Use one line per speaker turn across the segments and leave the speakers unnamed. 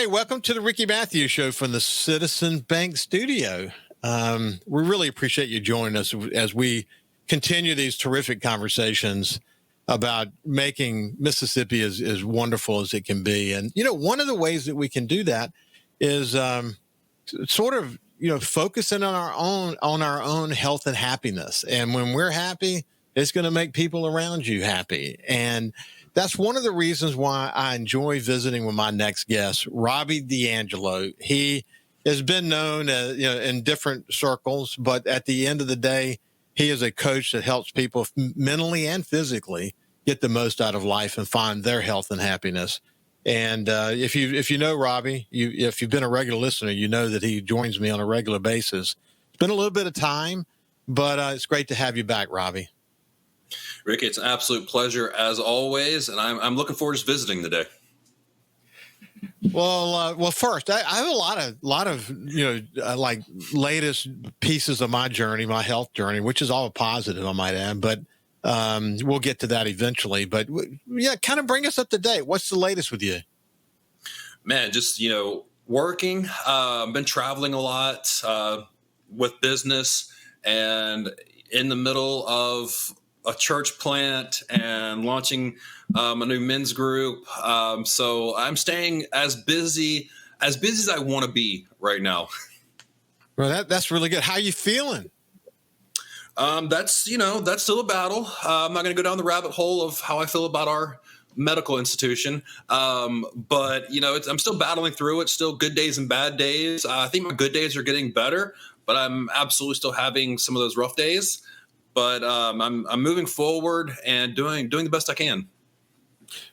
Hey, welcome to the Ricky Matthews Show from the Citizen Bank Studio. We really appreciate you joining us as we continue these terrific conversations about making Mississippi as wonderful as it can be. And, one of the ways that we can do that is focusing on our own health and happiness. And when we're happy, it's going to make people around you happy. And that's one of the reasons why I enjoy visiting with my next guest, Robby D'Angelo. He has been known as, in different circles, but at the end of the day, he is a coach that helps people mentally and physically get the most out of life and find their health and happiness. And if you know Robby, if you've been a regular listener, you know that he joins me on a regular basis. It's been a little bit of time, but it's great to have you back, Robby.
Rick, it's an absolute pleasure as always, and I'm looking forward to visiting today.
Well, first, I have a lot of like latest pieces of my journey, my health journey, which is all positive, I might add. But we'll get to that eventually. But yeah, kind of bring us up to date. What's the latest with you?
Man, just working. Been traveling a lot with business, and in the middle of a church plant and launching a new men's group. So I'm staying as busy as I want to be right now.
Well, that's really good. How are you feeling?
That's still a battle. I'm not going to go down the rabbit hole of how I feel about our medical institution. But I'm still battling through it. Still good days and bad days. I think my good days are getting better, but I'm absolutely still having some of those rough days. But I'm moving forward and doing the best I can.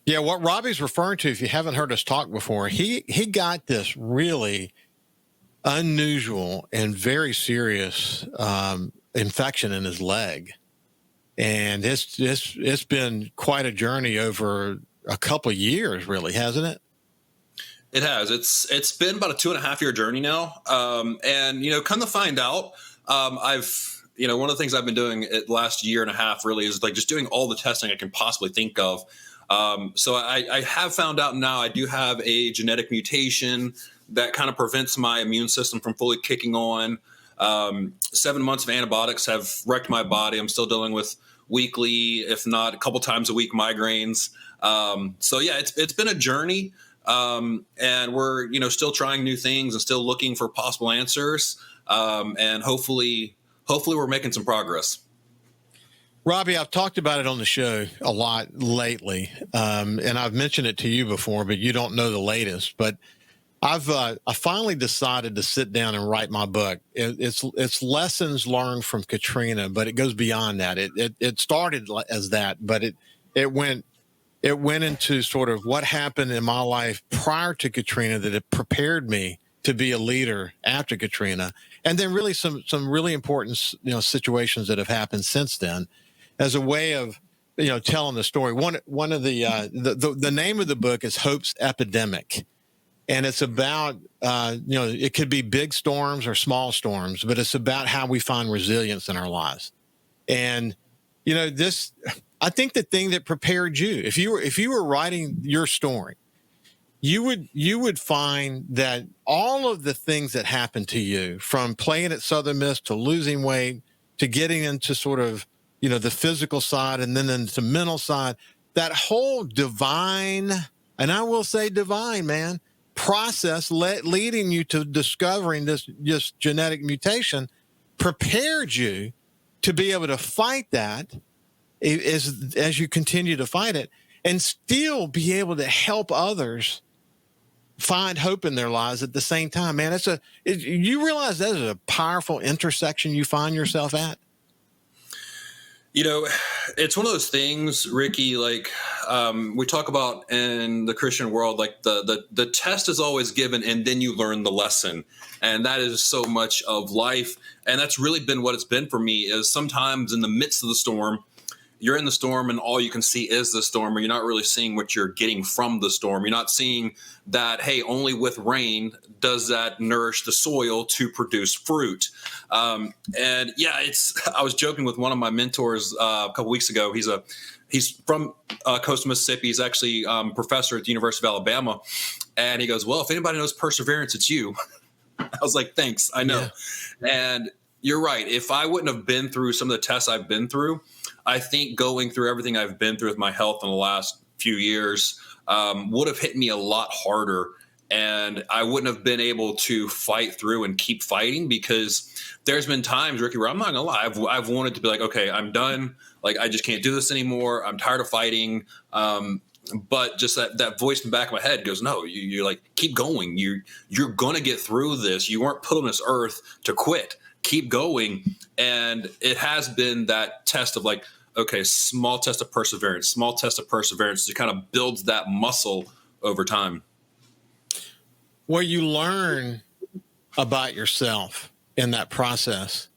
Yeah, what Robby's referring to, if you haven't heard us talk before, he got this really unusual and very serious infection in his leg, and it's been quite a journey over a couple of years, really, hasn't it?
It has. It's been about a 2.5-year journey now, and come to find out, one of the things I've been doing it last year and a half really is like just doing all the testing I can possibly think of. So I have found out now I do have a genetic mutation that kind of prevents my immune system from fully kicking on. 7 months of antibiotics have wrecked my body. I'm still dealing with weekly, if not a couple times a week, migraines. So yeah, it's been a journey. And we're, still trying new things and still looking for possible answers. And hopefully we're making some progress.
Robby, I've talked about it on the show a lot lately, and I've mentioned it to you before, but you don't know the latest. But I finally decided to sit down and write my book. It's lessons learned from Katrina, but it goes beyond that. It started as that, but it went into sort of what happened in my life prior to Katrina that it prepared me to be a leader after Katrina. And then really some really important, situations that have happened since then as a way of, telling the story. One of the name of the book is Hope's Epidemic. And it's about, it could be big storms or small storms, but it's about how we find resilience in our lives. And, I think the thing that prepared you, if you were writing your story, you would find that all of the things that happened to you, from playing at Southern Miss to losing weight to getting into sort of, the physical side and then into the mental side, that whole divine, and I will say divine, man, process leading you to discovering this genetic mutation prepared you to be able to fight that as you continue to fight it and still be able to help others find hope in their lives at the same time, man. You realize that is a powerful intersection you find yourself at?
It's one of those things, Ricky, like we talk about in the Christian world, like the test is always given and then you learn the lesson. And that is so much of life. And that's really been what it's been for me, is sometimes in the midst of the storm, you're in the storm and all you can see is the storm, or you're not really seeing what you're getting from the storm. You're not seeing that, hey, only with rain does that nourish the soil to produce fruit. And yeah, I was joking with one of my mentors a couple weeks ago. he's from Coastal Mississippi. He's actually professor at the University of Alabama. And he goes, well, if anybody knows perseverance, it's you. I was like, thanks. I know. Yeah. And you're right. If I wouldn't have been through some of the tests I've been through, I think going through everything I've been through with my health in the last few years would have hit me a lot harder. And I wouldn't have been able to fight through and keep fighting, because there's been times, Ricky, where I'm not gonna lie, I've wanted to be like, okay, I'm done. Like, I just can't do this anymore. I'm tired of fighting. But just that voice in the back of my head goes, no, you're like, keep going. You're going to get through this. You weren't put on this earth to quit. Keep going. And it has been that test of like, okay, small test of perseverance to kind of builds that muscle over time.
Where you learn about yourself in that process.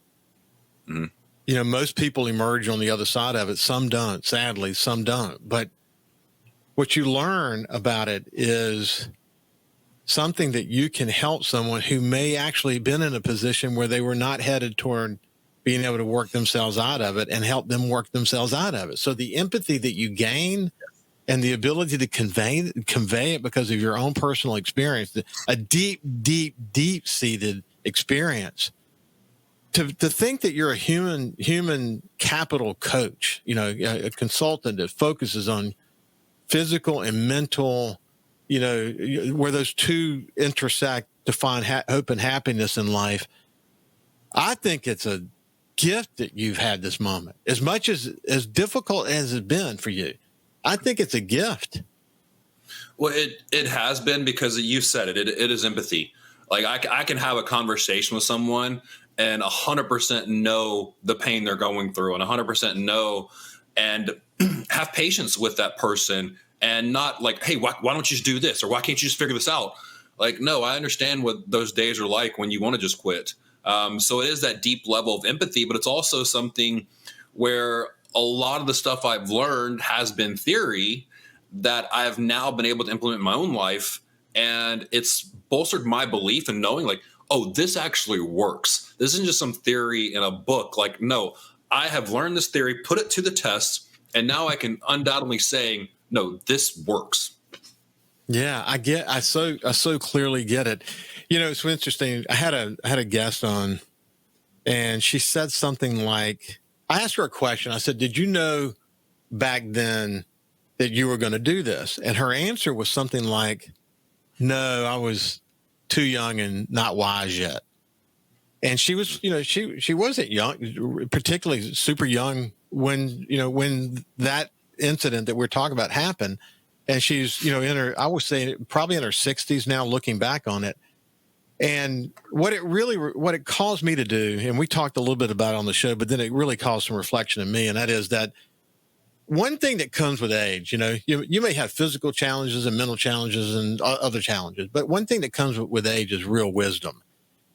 Mm-hmm. You know, most people emerge on the other side of it. Some don't, sadly, some don't. But what you learn about it is something that you can help someone who may actually been in a position where they were not headed toward being able to work themselves out of it, and help them work themselves out of it. So the empathy that you gain and the ability to convey it because of your own personal experience, a deep seated experience. To think that you're a human capital coach, you know, a consultant that focuses on physical and mental, you know, where those two intersect to find hope and happiness in life. I think it's a gift that you've had this moment, as much as difficult as it's been for you. I think it's a gift.
Well, it has been, because you said it is empathy. Like I can have a conversation with someone and 100% know the pain they're going through, and 100% know and have patience with that person, and not like, hey, why don't you just do this? Or why can't you just figure this out? Like, no, I understand what those days are like when you want to just quit. So it is that deep level of empathy, but it's also something where a lot of the stuff I've learned has been theory that I've now been able to implement in my own life. And it's bolstered my belief in knowing like, oh, this actually works. This isn't just some theory in a book. Like, no, I have learned this theory, put it to the test, and now I can undoubtedly say, no, this works.
Yeah, I so clearly get it. You know, it's interesting. I had a guest on, and she said something like, I asked her a question. I said, did you know back then that you were going to do this? And her answer was something like, no, I was too young and not wise yet. And she was, you know, she wasn't young, particularly super young when that incident that we're talking about happened. And she's, you know, I would say probably in her 60s now, looking back on it. And what it caused me to do, and we talked a little bit about it on the show, but then it really caused some reflection in me. And that is that one thing that comes with age, you know, you may have physical challenges and mental challenges and other challenges, but one thing that comes with age is real wisdom.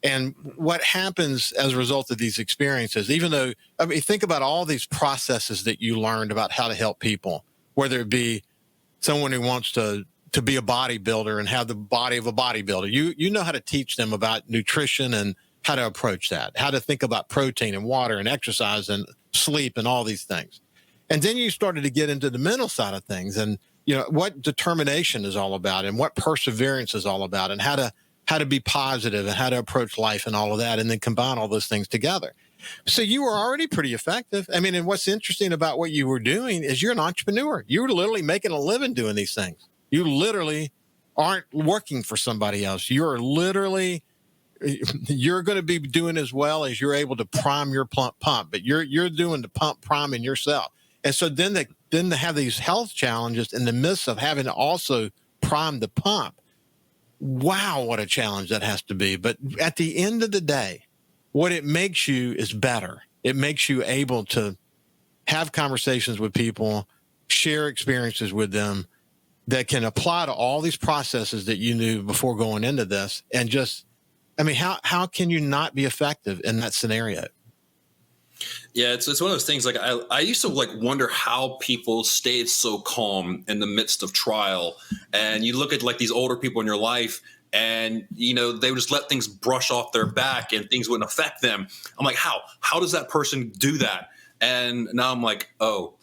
And what happens as a result of these experiences, even though, I mean, think about all these processes that you learned about how to help people, whether it be someone who wants to be a bodybuilder and have the body of a bodybuilder. You know how to teach them about nutrition and how to approach that, how to think about protein and water and exercise and sleep and all these things. And then you started to get into the mental side of things, and, you know, what determination is all about and what perseverance is all about, and how to be positive and how to approach life and all of that, and then combine all those things together. So you were already pretty effective. I mean, and what's interesting about what you were doing is you're an entrepreneur. You were literally making a living doing these things. You literally aren't working for somebody else. You're going to be doing as well as you're able to prime your pump, but you're doing the priming yourself. And so then to have these health challenges in the midst of having to also prime the pump. Wow, what a challenge that has to be. But at the end of the day, what it makes you is better. It makes you able to have conversations with people, share experiences with them that can apply to all these processes that you knew before going into this. And just, I mean, how can you not be effective in that scenario?
Yeah, it's one of those things. Like I used to like wonder how people stayed so calm in the midst of trial. And you look at like these older people in your life, and, you know, they would just let things brush off their back and things wouldn't affect them. I'm like, how does that person do that? And now I'm like, oh,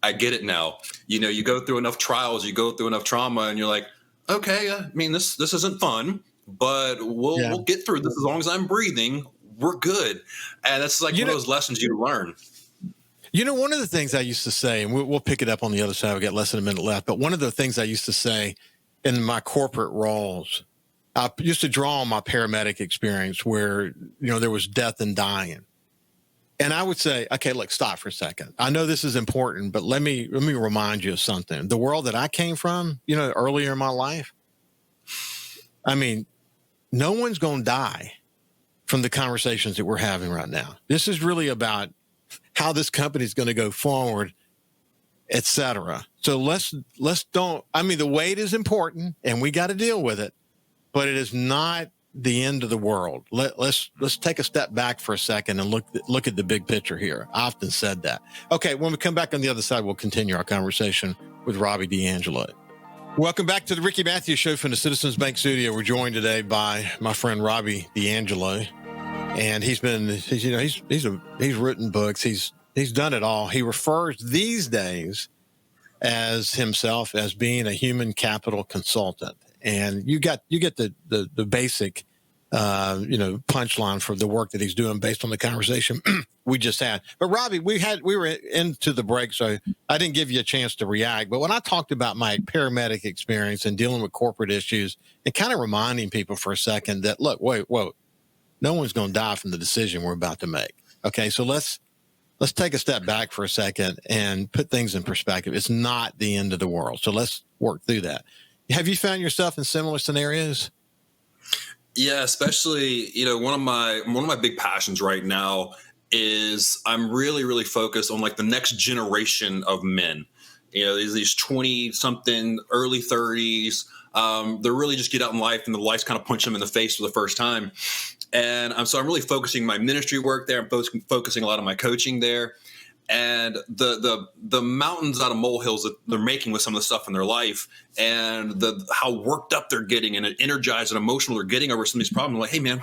I get it now. You know, you go through enough trials, you go through enough trauma, and you're like, okay, I mean, this isn't fun, but
Yeah.
we'll get through this as long as I'm breathing. We're good, and that's like
You
one of
know,
those lessons you learn.
one of the things I used to say, and we'll pick it up on the other side. We got less than a minute left. But one of the things I used to say in my corporate roles, I used to draw on my paramedic experience where, there was death and dying. And I would say, okay, look, stop for a second. I know this is important, but let me remind you of something. The world that I came from, earlier in my life, I mean, no one's going to die from the conversations that we're having right now. This is really about how this company is going to go forward, et cetera. So let's don't, I mean, the wait is important and we got to deal with it, but it is not the end of the world. Let's take a step back for a second and look at the big picture here. I often said that. Okay, when we come back on the other side, we'll continue our conversation with Robby D'Angelo. Welcome back to the Ricky Matthews Show from the Citizens Bank studio. We're joined today by my friend Robby D'Angelo, and he's written books. He's done it all. He refers these days as himself as being a human capital consultant. And you get the basic, punchline for the work that he's doing based on the conversation we just had. But Robby, we were into the break, so I didn't give you a chance to react. But when I talked about my paramedic experience and dealing with corporate issues and kind of reminding people for a second that, look, wait, no one's going to die from the decision we're about to make. Okay, so let's take a step back for a second and put things in perspective. It's not the end of the world. So let's work through that. Have you found yourself in similar scenarios?
Yeah, especially, one of my big passions right now is I'm really, really focused on like the next generation of men. These 20 something, early 30s. They're really just get out in life and the life's kind of punch them in the face for the first time. And so I'm really focusing my ministry work there. I'm focusing a lot of my coaching there. And the mountains out of molehills that they're making with some of the stuff in their life, and how worked up they're getting and energized and emotional they're getting over some of these problems. I'm like, hey man,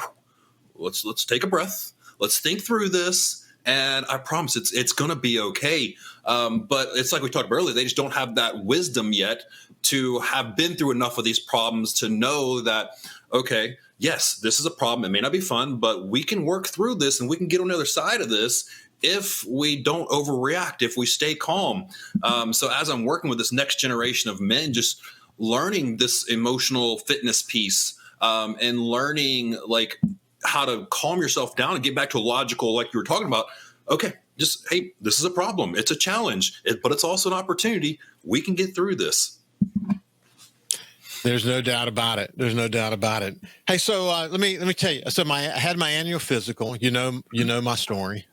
let's take a breath. Let's think through this, and I promise it's going to be okay. But it's like we talked about earlier, they just don't have that wisdom yet to have been through enough of these problems to know that, okay, yes, this is a problem. It may not be fun, but we can work through this and we can get on the other side of this if we don't overreact, if we stay calm. So as I'm working with this next generation of men, just learning this emotional fitness piece, and learning like how to calm yourself down and get back to a logical, like you were talking about, okay, just, hey, this is a problem. It's a challenge, but it's also an opportunity. We can get through this.
There's no doubt about it. Hey, so let me tell you. So I had my annual physical. You know my story.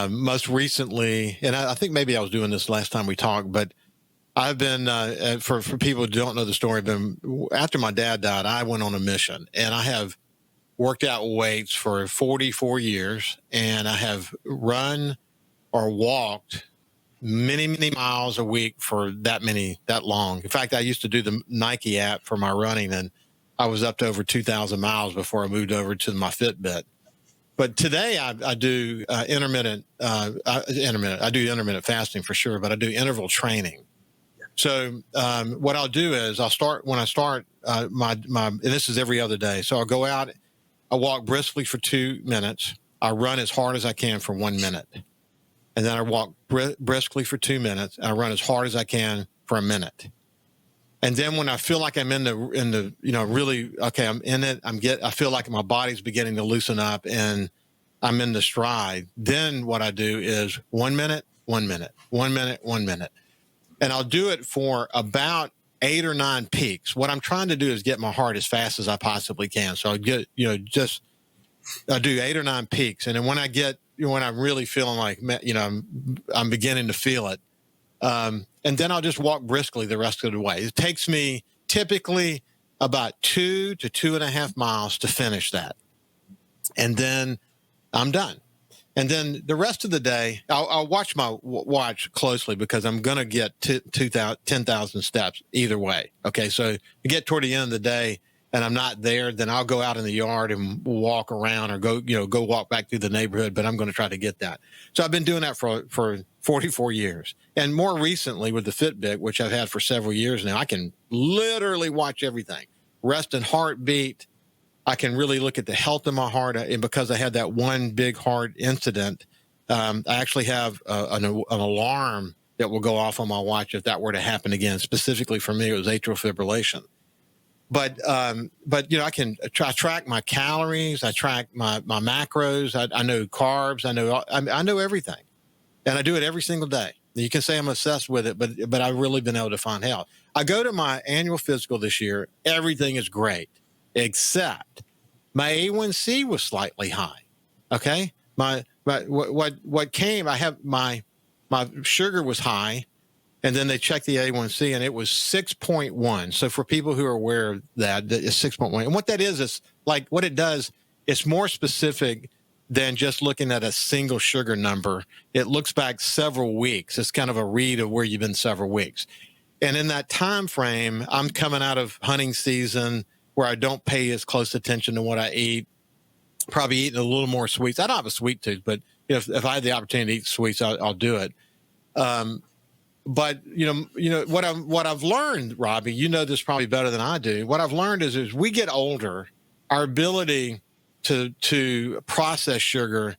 Most recently, and I think maybe I was doing this last time we talked, but I've been for people who don't know the story. After my dad died, I went on a mission, and I have worked out weights for 44 years, and I have run or walked many miles a week for that long. In fact, I used to do the Nike app for my running, and I was up to over 2,000 miles before I moved over to my Fitbit. But today I do intermittent fasting for sure, but I do interval training. So what I'll do is and this is every other day. So I'll go out, I walk briskly for 2 minutes. I run as hard as I can for 1 minute. And then I walk briskly for 2 minutes, and I run as hard as I can for a minute. And then when I feel like I'm in the really, okay, I'm in it, I feel like my body's beginning to loosen up and I'm in the stride. Then what I do is 1 minute, 1 minute, 1 minute, 1 minute. And I'll do it for about 8 or 9 peaks. What I'm trying to do is get my heart as fast as I possibly can. So I get, I do 8 or 9 peaks. And then when I'm really feeling like, I'm beginning to feel it. And then I'll just walk briskly the rest of the way. It takes me typically about 2 to 2.5 miles to finish that. And then I'm done. And then the rest of the day, I'll watch my watch closely because I'm going to get 10,000 steps either way. Okay. So I get toward the end of the day and I'm not there, then I'll go out in the yard and walk around or go walk back through the neighborhood, but I'm going to try to get that. So I've been doing that for 44 years. And more recently with the Fitbit, which I've had for several years now, I can literally watch everything. Rest and heartbeat. I can really look at the health of my heart. And because I had that one big heart incident, I actually have an alarm that will go off on my watch if that were to happen again. Specifically for me, it was atrial fibrillation. But I can track my calories. I track my macros. I know carbs. I know everything, and I do it every single day. You can say I'm obsessed with it, but I've really been able to find health. I go to my annual physical this year. Everything is great, except my A1C was slightly high. Okay, what came? I have my sugar was high. And then they checked the A1C, and it was 6.1. So for people who are aware of that, it's 6.1. And what that is like what it does, it's more specific than just looking at a single sugar number. It looks back several weeks. It's kind of a read of where you've been several weeks. And in that time frame, I'm coming out of hunting season where I don't pay as close attention to what I eat, probably eating a little more sweets. I don't have a sweet tooth, but if I had the opportunity to eat sweets, I'll do it. But what I've learned, Robby, you know this probably better than I do. What I've learned is as we get older, our ability to process sugar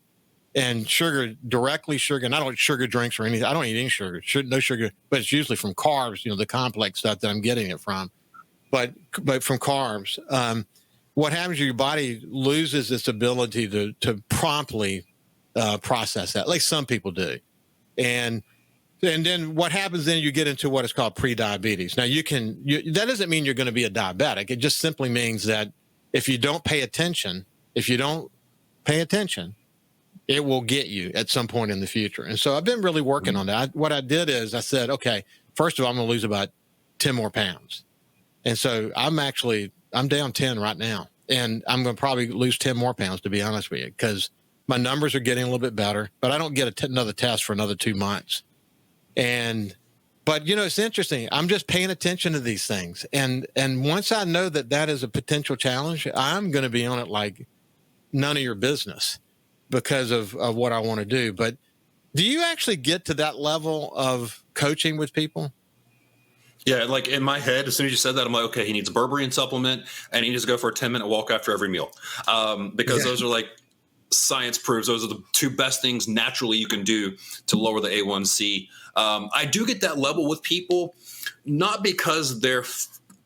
and sugar, and I don't eat sugar drinks or anything. I don't eat any sugar, no sugar, but it's usually from carbs, the complex stuff that I'm getting it from. But from carbs, what happens is your body loses its ability to promptly process that, like some people do, and then what happens then you get into what is called pre-diabetes. Now that doesn't mean you're going to be a diabetic. It just simply means that if you don't pay attention, it will get you at some point in the future. And so I've been really working on that. What I did is I said, okay, first of all, I'm going to lose about 10 more pounds. And so I'm down 10 right now. And I'm going to probably lose 10 more pounds, to be honest with you, because my numbers are getting a little bit better, but I don't get another test for another 2 months. But it's interesting. I'm just paying attention to these things. And once I know that is a potential challenge, I'm going to be on it like none of your business because of what I want to do. But do you actually get to that level of coaching with people?
Yeah, like in my head, as soon as you said that, I'm like, okay, he needs a berberine supplement and he needs to go for a 10-minute walk after every meal. Because those are like science proves those are the two best things naturally you can do to lower the A1C. I do get that level with people, not because their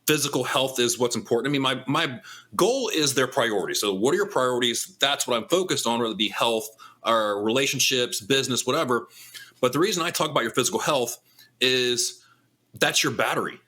physical health is what's important. I mean, my goal is their priority. So what are your priorities? That's what I'm focused on, whether it be health or relationships, business, whatever. But the reason I talk about your physical health is that's your battery.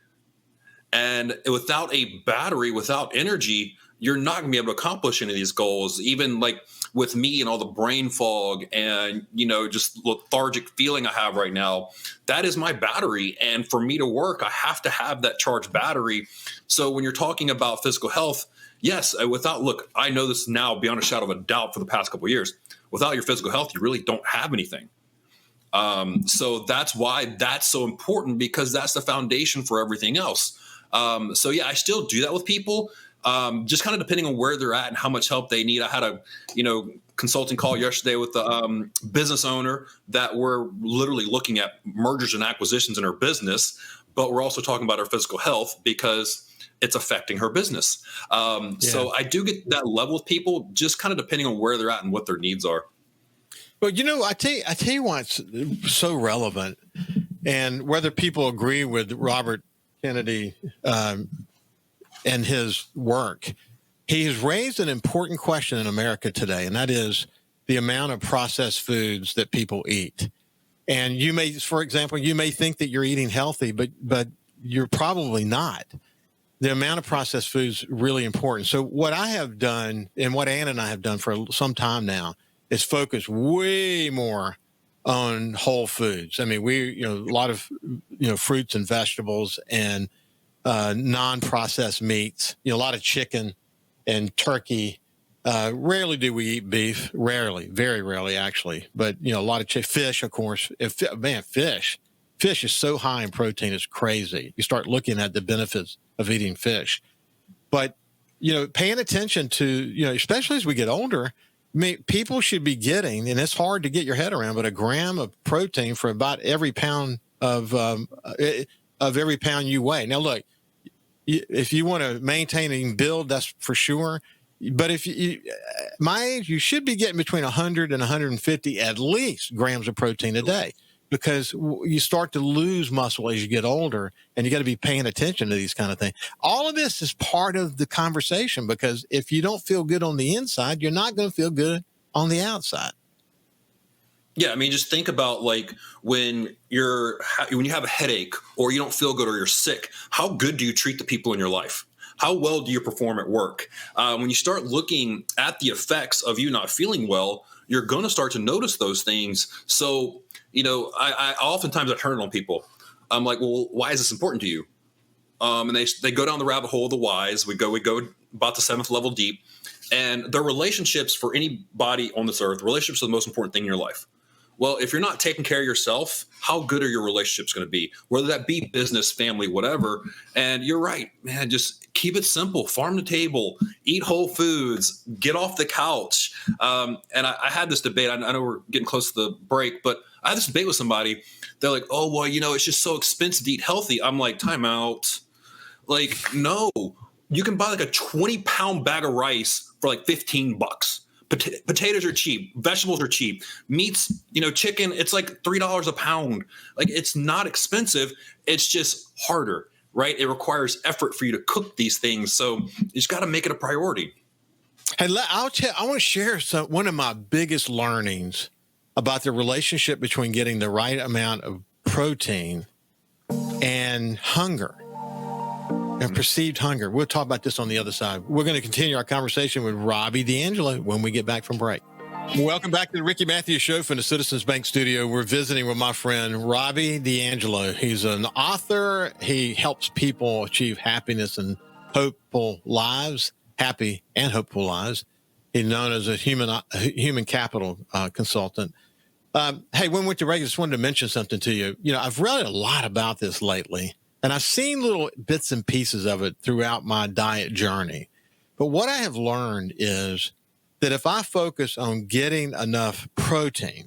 And without a battery, without energy, you're not going to be able to accomplish any of these goals. Even like with me and all the brain fog and, just lethargic feeling I have right now, that is my battery. And for me to work, I have to have that charged battery. So when you're talking about physical health, yes, I know this now beyond a shadow of a doubt for the past couple of years. Without your physical health, you really don't have anything. So that's why that's so important, because that's the foundation for everything else. So yeah, I still do that with people. Just kind of depending on where they're at and how much help they need. I had a, consulting call yesterday with the business owner that we're literally looking at mergers and acquisitions in her business, but we're also talking about her physical health because it's affecting her business. So I do get that level with people, just kind of depending on where they're at and what their needs are.
Well, I tell you why it's so relevant, and whether people agree with Robert Kennedy and his work, he has raised an important question in America today, and that is the amount of processed foods that people eat. And for example, you may think that you're eating healthy, but you're probably not. The amount of processed foods is really important. So what I have done, and what Ann and I have done for some time now, is focus way more on whole foods. I mean, a lot of, fruits and vegetables and non-processed meats, a lot of chicken and turkey. Rarely do we eat beef. Rarely, very rarely actually. But, a lot of fish, of course. Fish is so high in protein, it's crazy. You start looking at the benefits of eating fish. But, paying attention to, especially as we get older, people should be getting, and it's hard to get your head around, but a gram of protein for about every pound of every pound you weigh. Now, look, if you want to maintain and build, that's for sure. But if my age, you should be getting between 100 and 150 at least grams of protein a day, because you start to lose muscle as you get older, and you got to be paying attention to these kind of things. All of this is part of the conversation, because if you don't feel good on the inside, you're not going to feel good on the outside.
Yeah, I mean, just think about like when you have a headache or you don't feel good or you're sick, how good do you treat the people in your life? How well do you perform at work? When you start looking at the effects of you not feeling well, you're going to start to notice those things. So, I oftentimes I turn it on people. I'm like, well, why is this important to you? And they go down the rabbit hole of the whys. We go about the 7th level deep, and their relationships for anybody on this earth, relationships are the most important thing in your life. Well, if you're not taking care of yourself, how good are your relationships going to be? Whether that be business, family, whatever. And you're right, man, just keep it simple. Farm to table, eat whole foods, get off the couch. And I had this debate. I know we're getting close to the break, but I had this debate with somebody. They're like, oh, well, it's just so expensive to eat healthy. I'm like, time out. Like, no, you can buy like a 20-pound bag of rice for like $15. Potatoes are cheap. Vegetables are cheap. Meats, chicken, it's like $3 a pound. Like, it's not expensive. It's just harder, right? It requires effort for you to cook these things. So you just got to make it a priority.
Hey, I want to share one of my biggest learnings about the relationship between getting the right amount of protein and hunger. And perceived hunger. We'll talk about this on the other side. We're going to continue our conversation with Robby D'Angelo when we get back from break. Welcome back to the Ricky Matthews Show from the Citizens Bank studio. We're visiting with my friend Robby D'Angelo. He's an author. He helps people achieve happiness and hopeful lives, happy and hopeful lives. He's known as a human capital consultant. Hey, when we went to break, I just wanted to mention something to you. I've read a lot about this lately, and I've seen little bits and pieces of it throughout my diet journey. But what I have learned is that if I focus on getting enough protein,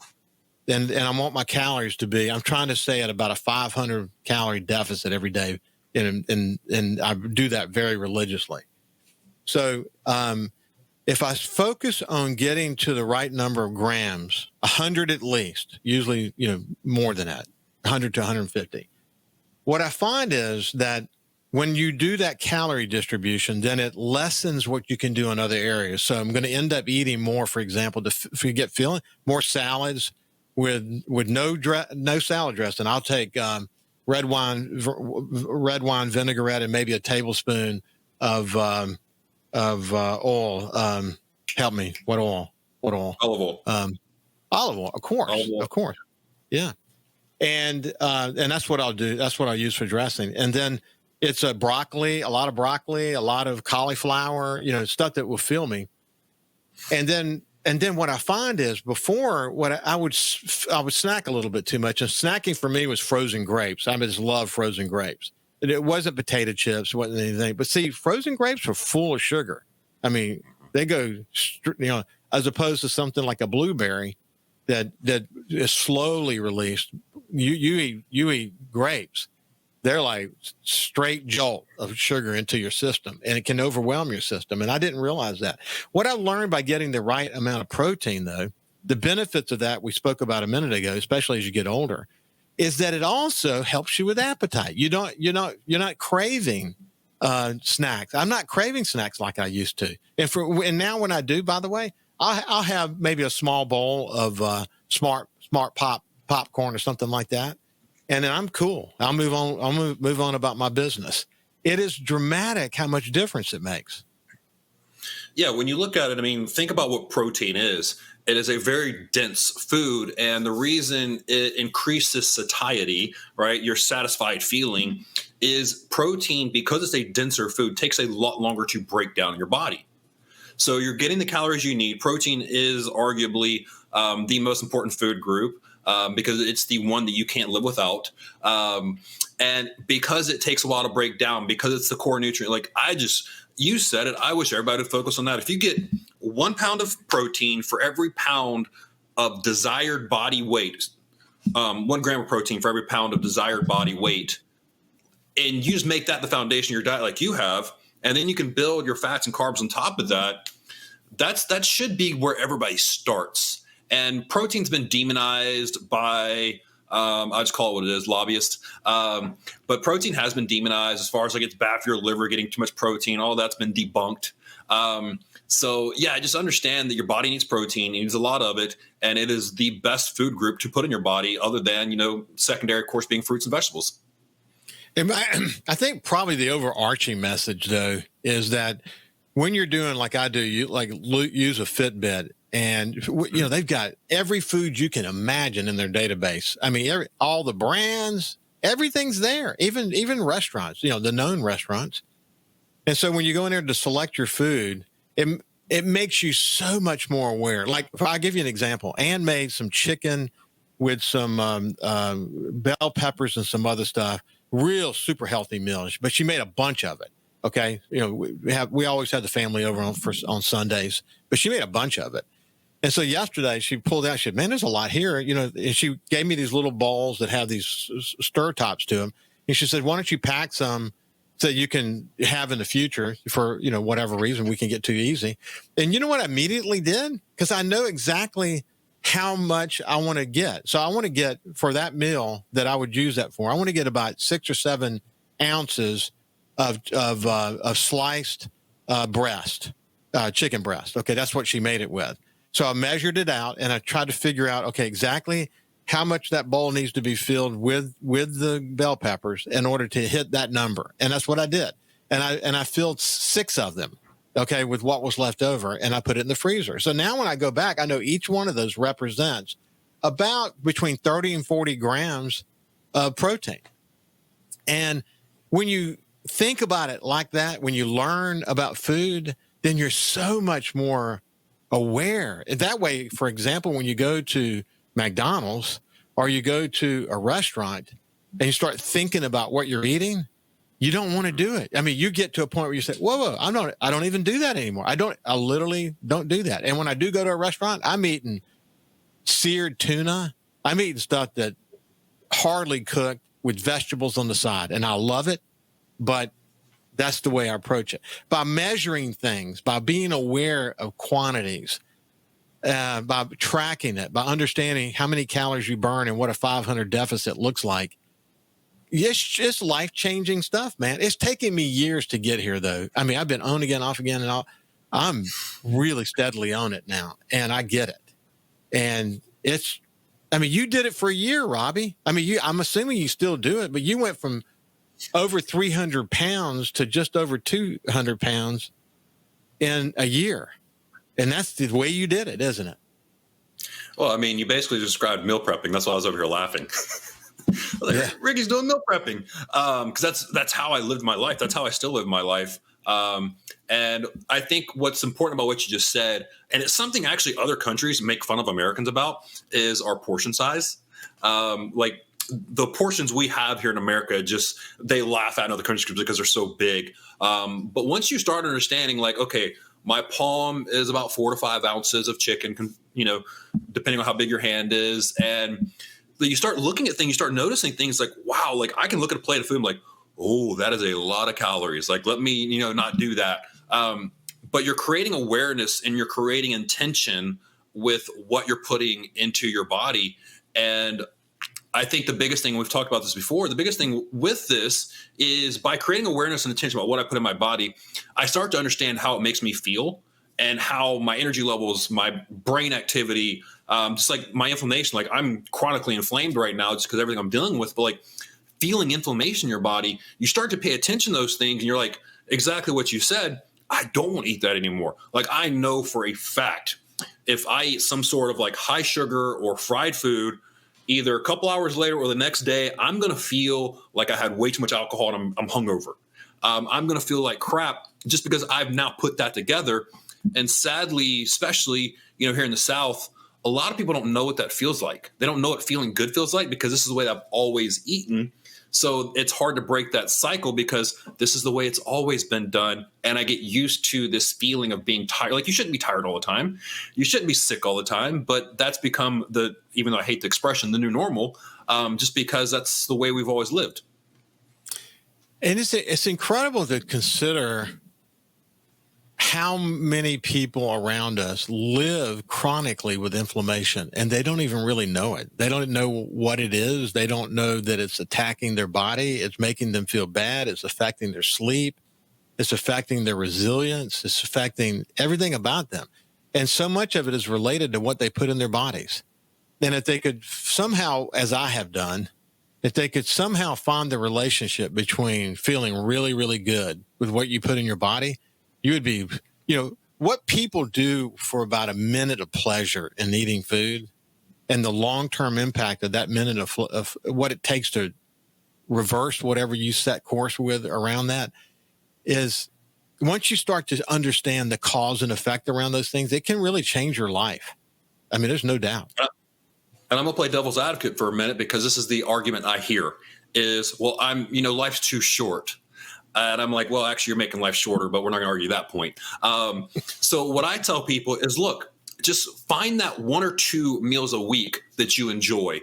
and I want my calories to be, I'm trying to stay at about a 500 calorie deficit every day. And I do that very religiously. So if I focus on getting to the right number of grams, 100 at least, usually, more than that, 100 to 150. What I find is that when you do that calorie distribution, then it lessens what you can do in other areas. So I'm going to end up eating more, for example, if you get feeling more salads with no salad dressing. I'll take red wine vinaigrette and maybe a tablespoon of oil. Help me. What oil?
Olive oil.
Olive oil, of course. Yeah. And that's what I'll do. That's what I'll use for dressing. And then it's a lot of cauliflower, stuff that will fill me. And then what I find is before I would snack a little bit too much. And snacking for me was frozen grapes. I just love frozen grapes. It wasn't potato chips, it wasn't anything. But see, frozen grapes are full of sugar. I mean, they go, as opposed to something like a blueberry that is slowly released. You eat grapes, they're like straight jolt of sugar into your system, and it can overwhelm your system. And I didn't realize that. What I learned by getting the right amount of protein, though, the benefits of that we spoke about a minute ago, especially as you get older, is that it also helps you with appetite. You're not craving snacks. I'm not craving snacks like I used to. And now when I do, by the way, I'll have maybe a small bowl of smart popcorn or something like that, and then I'm cool. I'll move on. I'll move on about my business. It is dramatic how much difference it makes.
Yeah, when you look at it, I mean, think about what protein is. It is a very dense food, and the reason it increases satiety, right, your satisfied feeling, is protein, because it's a denser food, takes a lot longer to break down in your body. So you're getting the calories you need. Protein is arguably the most important food group because it's the one that you can't live without. And because it takes a while to break down, because it's the core nutrient, you said it, I wish everybody would focus on that. If you get 1 pound of protein for every pound of desired body weight. 1 gram of protein for every pound of desired body weight. And you just make that the foundation of your diet like you have. And then you can build your fats and carbs on top of that. That should be where everybody starts. And protein's been demonized by, I'll just call it what it is, lobbyists. But protein has been demonized as far as like it's bad for your liver, getting too much protein. All that's been debunked. So yeah, just understand that your body needs protein, it needs a lot of it, and it is the best food group to put in your body, other than, secondary, of course, being fruits and vegetables.
And I think probably the overarching message, though, is that when you're doing like I do, you use a Fitbit, and they've got every food you can imagine in their database. I mean, all the brands, everything's there, even restaurants, the known restaurants. And so when you go in there to select your food, it makes you so much more aware. Like, I'll give you an example. Ann made some chicken with some bell peppers and some other stuff. Real super healthy meals, but she made a bunch of it. Okay, we always had the family over on Sundays, but she made a bunch of it. And so yesterday she pulled out. She said, "Man, there's a lot here." And she gave me these little balls that have these stir tops to them. And she said, "Why don't you pack some so you can have in the future for whatever reason we can get too easy?" And you know what I immediately did? Because I know exactly how much I want to get. So I want to get, for that meal that I would use that for, I want to get about 6 or 7 ounces of sliced breast, chicken breast. Okay, that's what she made it with. So I measured it out, and I tried to figure out, okay, exactly how much that bowl needs to be filled with the bell peppers in order to hit that number. And that's what I did. And I filled 6 of them, okay, with what was left over, and I put it in the freezer. So now when I go back, I know each one of those represents about between 30 and 40 grams of protein. And when you think about it like that, when you learn about food, then you're so much more aware. That way, for example, when you go to McDonald's or you go to a restaurant and you start thinking about what you're eating, you don't want to do it. I mean, you get to a point where you say, whoa, I don't even do that anymore. I literally don't do that. And when I do go to a restaurant, I'm eating seared tuna. I'm eating stuff that hardly cooked with vegetables on the side. And I love it, but that's the way I approach it. By measuring things, by being aware of quantities, by tracking it, by understanding how many calories you burn and what a 500 deficit looks like. It's life-changing stuff, man. It's taken me years to get here, though. I mean, I've been on again, off again, and all. I'm really steadily on it now, and I get it. And you did it for a year, Robby. I mean, I'm assuming you still do it, but you went from over 300 pounds to just over 200 pounds in a year. And that's the way you did it, isn't it?
Well, I mean, you basically described meal prepping. That's why I was over here laughing. Ricky's doing meal prepping, because that's how I lived my life. That's how I still live my life. And I think what's important about what you just said, and it's something actually other countries make fun of Americans about, is our portion size. Like the portions we have here in America, just they laugh at other countries because they're so big. But once you start understanding, like, okay, my palm is about 4 to 5 ounces of chicken, depending on how big your hand is, and you start looking at things, you start noticing things like, wow, like I can look at a plate of food and like, oh, that is a lot of calories. Like, let me, not do that. But you're creating awareness and you're creating intention with what you're putting into your body. And I think the biggest thing, we've talked about this before, the biggest thing with this is by creating awareness and intention about what I put in my body, I start to understand how it makes me feel and how my energy levels, my brain activity, just like my inflammation, like I'm chronically inflamed right now just because everything I'm dealing with, but like feeling inflammation in your body, you start to pay attention to those things and you're like, exactly what you said, I don't want to eat that anymore. Like I know for a fact, if I eat some sort of like high sugar or fried food, either a couple hours later or the next day, I'm going to feel like I had way too much alcohol and I'm hungover. I'm going to feel like crap just because I've now put that together. And sadly, especially, here in the South, a lot of people don't know what that feels like. They don't know what feeling good feels like because this is the way I've always eaten. So it's hard to break that cycle because this is the way it's always been done. And I get used to this feeling of being tired. Like, you shouldn't be tired all the time. You shouldn't be sick all the time. But that's become even though I hate the expression, the new normal, just because that's the way we've always lived.
And it's incredible to consider how many people around us live chronically with inflammation, and they don't even really know it. They don't know what it is. They don't know that it's attacking their body. It's making them feel bad. It's affecting their sleep. It's affecting their resilience. It's affecting everything about them. And so much of it is related to what they put in their bodies. And if they could somehow, as I have done, if they could somehow find the relationship between feeling really, really good with what you put in your body, you would be, what people do for about a minute of pleasure in eating food and the long-term impact of that minute of what it takes to reverse whatever you set course with around that is, once you start to understand the cause and effect around those things, it can really change your life. I mean, there's no doubt.
And I'm going to play devil's advocate for a minute, because this is the argument I hear is, well, life's too short. And I'm like, well, actually, you're making life shorter, but we're not going to argue that point. So what I tell people is, look, just find that 1 or 2 meals a week that you enjoy,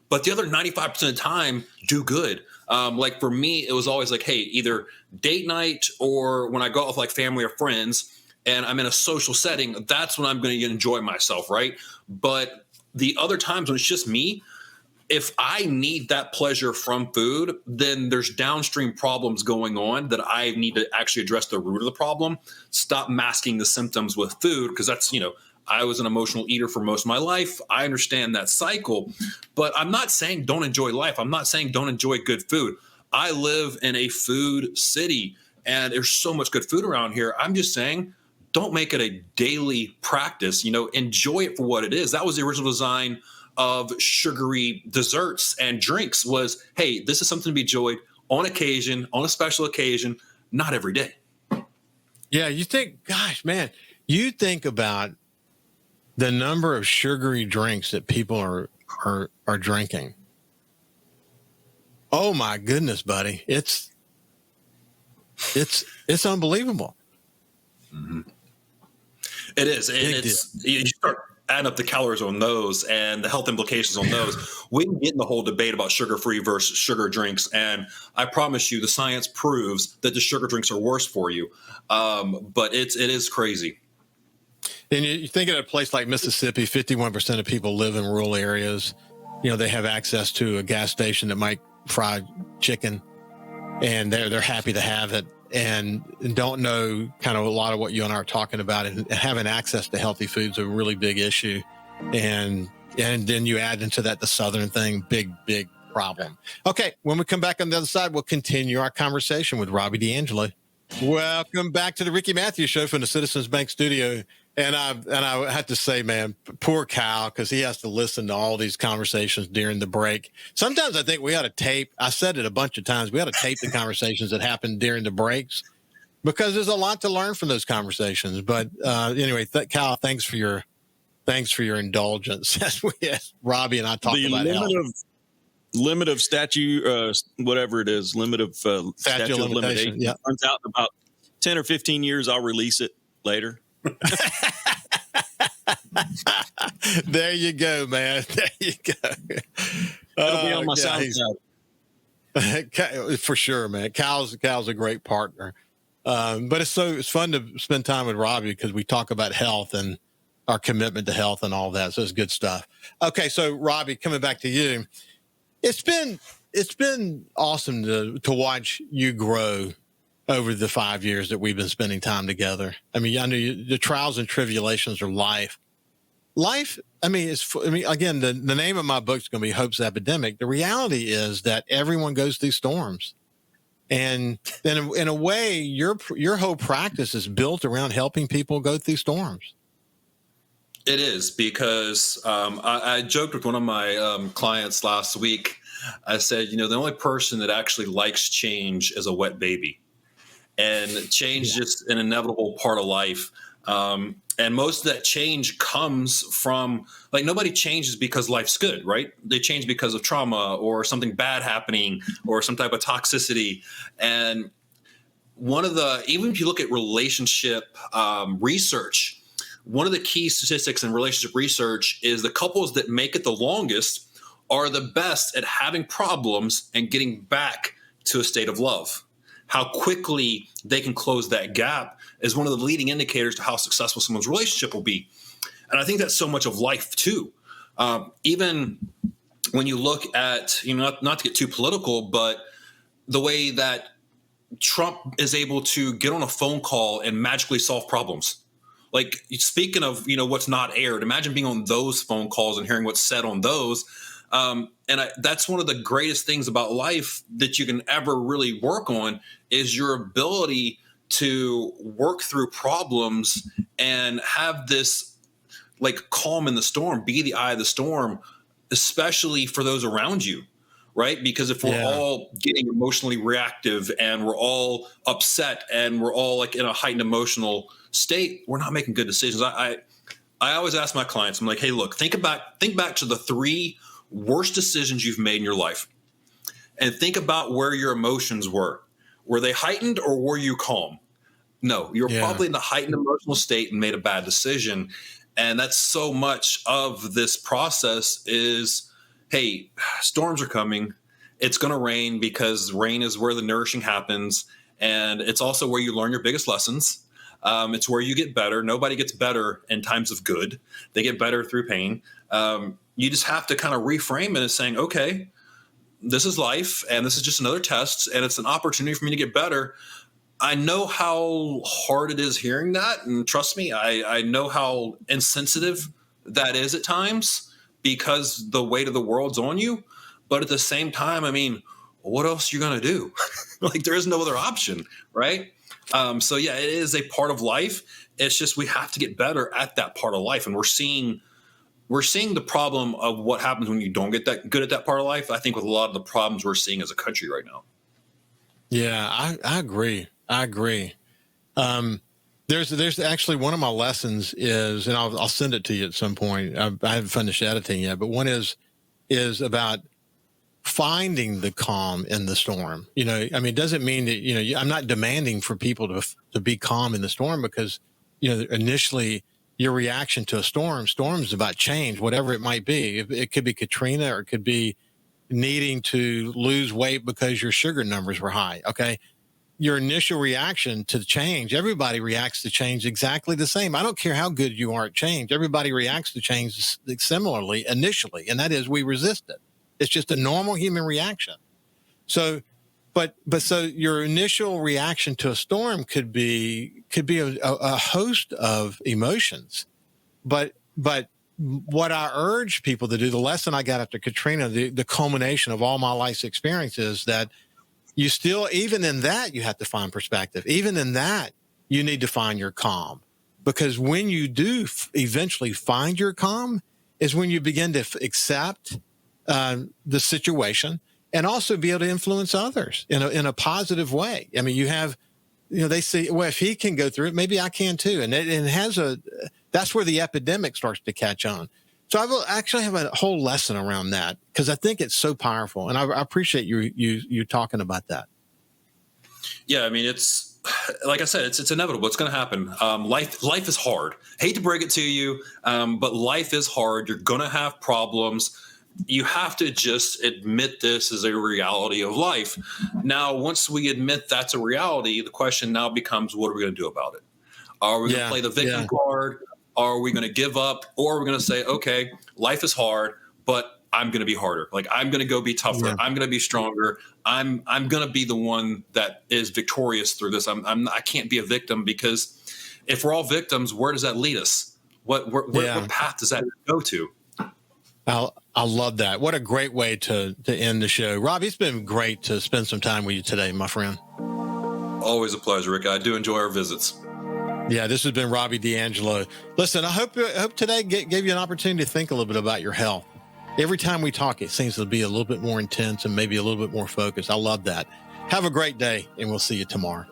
but the other 95% of the time, do good. Like for me, it was always like, hey, either date night or when I go out with like family or friends and I'm in a social setting, that's when I'm going to enjoy myself, right? But the other times when it's just me, if I need that pleasure from food, then there's downstream problems going on that I need to actually address the root of the problem. Stop masking the symptoms with food, because that's, I was an emotional eater for most of my life. I understand that cycle, but I'm not saying don't enjoy life. I'm not saying don't enjoy good food. I live in a food city and there's so much good food around here. I'm just saying, don't make it a daily practice, enjoy it for what it is. That was the original design of sugary desserts and drinks was, hey, this is something to be enjoyed on occasion, on a special occasion, not every day.
Yeah, you think about the number of sugary drinks that people are drinking. Oh my goodness, buddy. It's unbelievable.
Mm-hmm. It is. You start adding up the calories on those and the health implications on those. We can get in the whole debate about sugar-free versus sugar drinks. And I promise you, the science proves that the sugar drinks are worse for you. But it is crazy.
And you think of a place like Mississippi, 51% of people live in rural areas. They have access to a gas station that might fry chicken, and they're happy to have it, and don't know kind of a lot of what you and I are talking about, and having access to healthy food is a really big issue. And then you add into that the Southern thing, big problem. Okay, when we come back on the other side, we'll continue our conversation with Robby D'Angelo. Welcome back to the Ricky Matthews Show from the Citizens Bank studio. And I have to say, man, poor Kyle, because he has to listen to all these conversations during the break. Sometimes I think we ought to tape. I said it a bunch of times. We ought to tape the conversations that happen during the breaks, because there's a lot to learn from those conversations. But anyway, Kyle, thanks for your indulgence as Robby and I talked about health.
Limit of statute, whatever it is, limit of statute of limitation.
Yeah.
Turns out in about 10 or 15 years, I'll release it later.
There you go, man. There you go.
It'll be on my SoundCloud.
For sure, man. Cal's a great partner. But it's fun to spend time with Robby, because we talk about health and our commitment to health and all that. So it's good stuff. Okay. So Robby, coming back to you, it's been awesome to watch you grow over the 5 years that we've been spending time together. I mean, I know the trials and tribulations of life. Again, the name of my book is going to be Hope's Epidemic. The reality is that everyone goes through storms. And then in a way, your whole practice is built around helping people go through storms.
It is, because I joked with one of my clients last week. I said, the only person that actually likes change is a wet baby. And change is just an inevitable part of life. And most of that change comes from, like, nobody changes because life's good, right? They change because of trauma or something bad happening or some type of toxicity. And even if you look at relationship research, one of the key statistics in relationship research is the couples that make it the longest are the best at having problems and getting back to a state of love. How quickly they can close that gap is one of the leading indicators to how successful someone's relationship will be. And I think that's so much of life too. Even when you look at, not to get too political, but the way that Trump is able to get on a phone call and magically solve problems. Like, speaking of, what's not aired, imagine being on those phone calls and hearing what's said on those. That's one of the greatest things about life that you can ever really work on is your ability to work through problems and have this, like, calm in the storm, be the eye of the storm, especially for those around you, right? Because if we're all getting emotionally reactive and we're all upset and we're all, like, in a heightened emotional state, we're not making good decisions. I always ask my clients, I'm like, hey, look, think back to the 3 worst decisions you've made in your life and think about where your emotions were. Were they heightened or were you calm? No, you were probably in the heightened emotional state and made a bad decision. And that's so much of this process is, hey, storms are coming. It's going to rain because rain is where the nourishing happens. And it's also where you learn your biggest lessons. It's where you get better. Nobody gets better in times of good. They get better through pain. You just have to kind of reframe it as saying, okay, this is life and this is just another test and it's an opportunity for me to get better. I know how hard it is hearing that. And trust me, I know how insensitive that is at times because the weight of the world's on you. But at the same time, I mean, what else are you going to do? Like, there is no other option, right? So yeah, it is a part of life. It's just we have to get better at that part of life. And we're seeing the problem of what happens when you don't get that good at that part of life, I think, with a lot of the problems we're seeing as a country right now.
Yeah, I agree. There's actually one of my lessons is, and I'll send it to you at some point. I haven't finished editing yet, but one is about finding the calm in the storm. It doesn't mean that, I'm not demanding for people to be calm in the storm because, initially your reaction to a storm is about change, whatever it might be. It could be Katrina or it could be needing to lose weight because your sugar numbers were high. Okay. Your initial reaction to change, everybody reacts to change exactly the same. I don't care how good you are at change. Everybody reacts to change similarly initially. And that is, we resist it. It's just a normal human reaction. So, but so your initial reaction to a storm could be a host of emotions. But what I urge people to do, the lesson I got after Katrina, the culmination of all my life's experiences, that you still, even in that, you have to find perspective. Even in that, you need to find your calm. Because when you do eventually find your calm is when you begin to accept the situation and also be able to influence others in a positive way. I mean, you have, they say, well, if he can go through it, maybe I can too. And that's where the epidemic starts to catch on. So I will actually have a whole lesson around that because I think it's so powerful. And I appreciate you talking about that.
Yeah. I mean, it's, like I said, it's inevitable. It's going to happen. Life is hard. Hate to break it to you, but life is hard. You're going to have problems. You have to just admit this is a reality of life. Now, once we admit that's a reality, the question now becomes, what are we going to do about it? Are we going to play the victim card? Are we going to give up? Or are we going to say, okay, life is hard, but I'm going to be harder. Like, I'm going to go be tougher. Yeah. I'm going to be stronger. I'm going to be the one that is victorious through this. I can't be a victim, because if we're all victims, where does that lead us? What path does that go to?
I love that. What a great way to end the show. Robby, it's been great to spend some time with you today, my friend.
Always a pleasure, Rick. I do enjoy our visits.
Yeah, this has been Robby D'Angelo. Listen, I hope today gave you an opportunity to think a little bit about your health. Every time we talk, it seems to be a little bit more intense and maybe a little bit more focused. I love that. Have a great day, and we'll see you tomorrow.